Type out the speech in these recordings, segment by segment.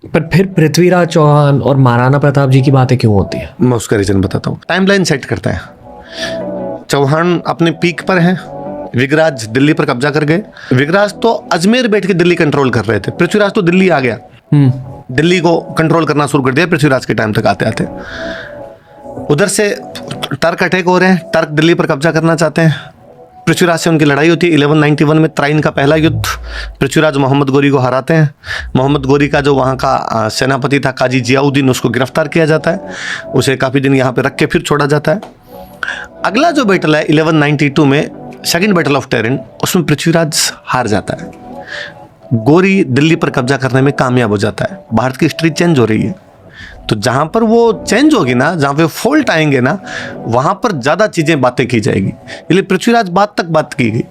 पर फिर पृथ्वीराज चौहान और महाराणा प्रताप जी की बातें क्यों होती है? मैं उसका रीजन बताता हूँ। टाइमलाइन सेट करते हैं। चौहान अपने पीक पर हैं, विगराज दिल्ली पर कब्जा कर गए। विगराज तो अजमेर बैठ के दिल्ली कंट्रोल कर रहे थे, पृथ्वीराज तो दिल्ली आ गया, दिल्ली को कंट्रोल करना शुरू कर दिया पृथ्वीराज के टाइम तक आते आते। उधर से टर्क अटैक हो रहे हैं, टर्क दिल्ली पर कब्जा करना चाहते हैं। पृथ्वीराज से उनकी लड़ाई होती है 1191 में, त्राइन का पहला युद्ध। पृथ्वीराज मोहम्मद गोरी को हराते हैं। मोहम्मद गोरी का जो वहाँ का सेनापति था काजी जियाउद्दीन, उसको गिरफ्तार किया जाता है, उसे काफ़ी दिन यहाँ पे रख के फिर छोड़ा जाता है। अगला जो बैटल है 1192 में, सेकंड बैटल ऑफ टेरिन, उसमें पृथ्वीराज हार जाता है। गोरी दिल्ली पर कब्जा करने में कामयाब हो जाता है। भारत की हिस्ट्री चेंज हो रही है, तो जहां पर वो चेंज होगी ना, जहां पे फॉल्ट आएंगे ना, वहां पर ज्यादा चीजें बातें की जाएगी। इसलिए पृथ्वीराज बात तक बात की गई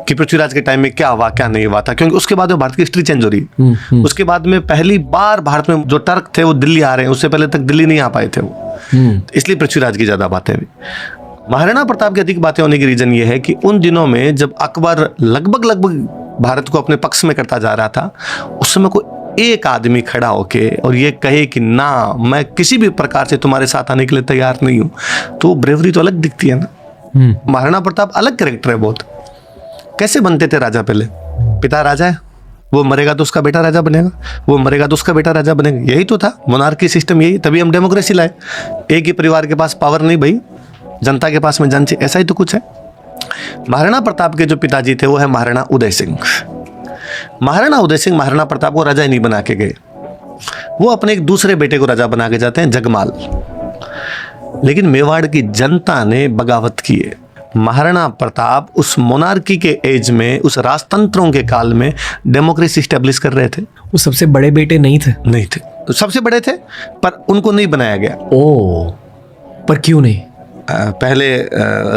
कि पृथ्वीराज के टाइम में क्या हुआ क्या नहीं हुआ था, क्योंकि उसके बाद में भारत की हिस्ट्री चेंज हो रही है। उसके बाद में पहली बार भारत में जो टर्क थे वो दिल्ली आ रहे हैं, उससे पहले तक दिल्ली नहीं आ पाए थे वो, इसलिए पृथ्वीराज की ज्यादा बातें हुई। महाराणा प्रताप की अधिक बातें होने की रीजन ये है कि उन दिनों में जब अकबर लगभग भारत को अपने पक्ष में करता जा रहा था, उस समय कोई एक आदमी खड़ा होके और ये कहे कि ना, मैं किसी भी प्रकार से तुम्हारे साथ आने के लिए तैयार नहीं हूं, तो ब्रेवरी तो अलग दिखती है ना। महाराणा प्रताप अलग कैरेक्टर है बहुत। कैसे बनते थे राजा? पहले पिता राजा है, वो मरेगा तो उसका बेटा राजा बनेगा, वो मरेगा तो उसका बेटा राजा बनेगा, यही तो था मोनार्की सिस्टम, यही। तभी हम डेमोक्रेसी लाए। एक ही परिवार के पास पावर नहीं भाई, जनता के पास में जन चाहिए, ऐसा ही तो कुछ है। महाराणा प्रताप के जो पिताजी थे वो है महाराणा उदय सिंह। महाराणा उदय सिंह महाराणा प्रताप को राजा ही नहीं बना के गए, वो अपने एक दूसरे बेटे को राजा बना के जाते हैं, जगमाल। लेकिन मेवाड़ की जनता ने बगावत की है। महाराणा प्रताप उस मोनार्की के एज में, उस राजतंत्रों के काल में डेमोक्रेसी स्टैब्लिश कर रहे थे। वो सबसे बड़े बेटे नहीं थे? नहीं थे, तो सबसे बड़े थे पर उनको नहीं बनाया गया। ओ, पर क्यों नहीं? पहले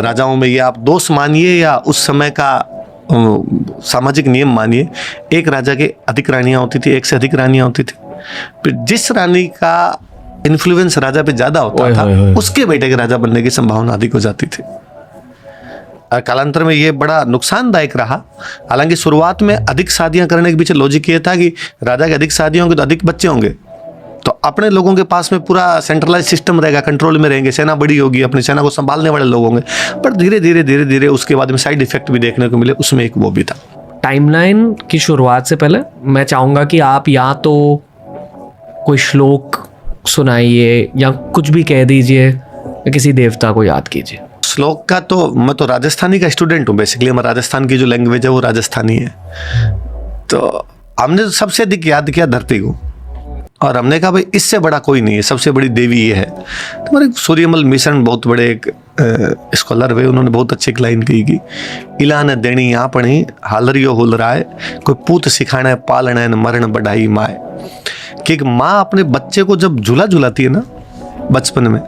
राजाओं में ये आप दोष मानिए या उस समय का सामाजिक नियम मानिए, एक राजा के अधिक रानियां होती थी, एक से अधिक रानियां होती थी। फिर जिस रानी का इन्फ्लुएंस राजा पे ज्यादा होता था, उसके बेटे के राजा बनने की संभावना अधिक हो जाती थी। कालांतर में ये बड़ा नुकसानदायक रहा। हालांकि शुरुआत में अधिक शादियां करने के पीछे लॉजिक ये था कि राजा के अधिक शादियां होंगी तो अधिक बच्चे होंगे, तो अपने लोगों के पास में पूरा सेंट्रलाइज सिस्टम रहेगा, कंट्रोल में रहेंगे, सेना बड़ी होगी, अपनी सेना को संभालने वाले लोग होंगे। पर धीरे धीरे उसके बाद में साइड इफेक्ट भी देखने को मिले, उसमें एक वो भी था। टाइमलाइन की शुरुआत से पहले मैं चाहूंगा कि आप या तो कोई श्लोक सुनाइए या कुछ भी कह दीजिए, या किसी देवता को याद कीजिए। श्लोक का तो मैं तो राजस्थानी का स्टूडेंट हूँ, बेसिकली हमारा राजस्थान की जो लैंग्वेज है वो राजस्थानी है। तो हमने सबसे अधिक याद किया धरती को, और हमने कहा भाई इससे बड़ा कोई नहीं है, सबसे बड़ी देवी ये है। तो हमारे सूर्यमल मिशन बहुत बड़े एक स्कॉलर हुए, उन्होंने बहुत अच्छी एक लाइन कही कि इला न देनी आपणी हालरियो हुल राय, कोई पूत सिखाना पालना न मरण बढ़ाई माए। कि एक माँ अपने बच्चे को जब झूला झुलाती है ना बचपन में,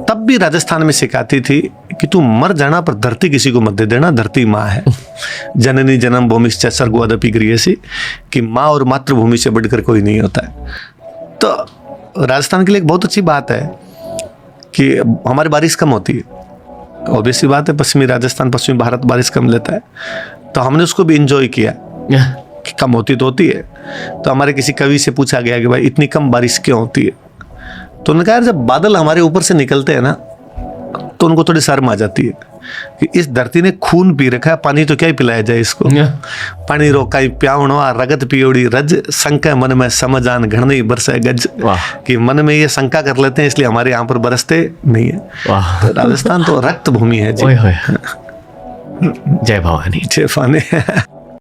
तब भी राजस्थान में सिखाती थी कि तू मर जाना पर धरती किसी को मत दे देना, धरती माँ है। जननी जन्म भूमिश्च सर्गोदपि गृहसि, कि माँ और मातृभूमि से बढ़कर कोई नहीं होता है। तो राजस्थान के लिए एक बहुत अच्छी बात है कि हमारी बारिश कम होती है, ऑब्वियस सी बात है, पश्चिमी राजस्थान पश्चिमी भारत बारिश कम लेता है, तो हमने उसको भी इंजॉय किया कि कम होती तो होती है। तो हमारे किसी कवि से पूछा गया कि भाई इतनी कम बारिश क्यों होती है, तो उन्होंने कहा जब बादल हमारे ऊपर से निकलते हैं ना, तो उनको थोड़ी शर्म आ जाती है कि इस धरती ने खून पी रखा है, पानी तो क्या ही पिलाया जाए इसको। पानी रोकाई प्यावणो रगत पियोड़ी रज, शंका मन में समझान घण नहीं बरसे गज। कि मन में ये शंका कर लेते हैं, इसलिए हमारे यहाँ पर बरसते नहीं है। तो राजस्थान तो रक्त भूमि है जी। जय भवानी। जय भवानी।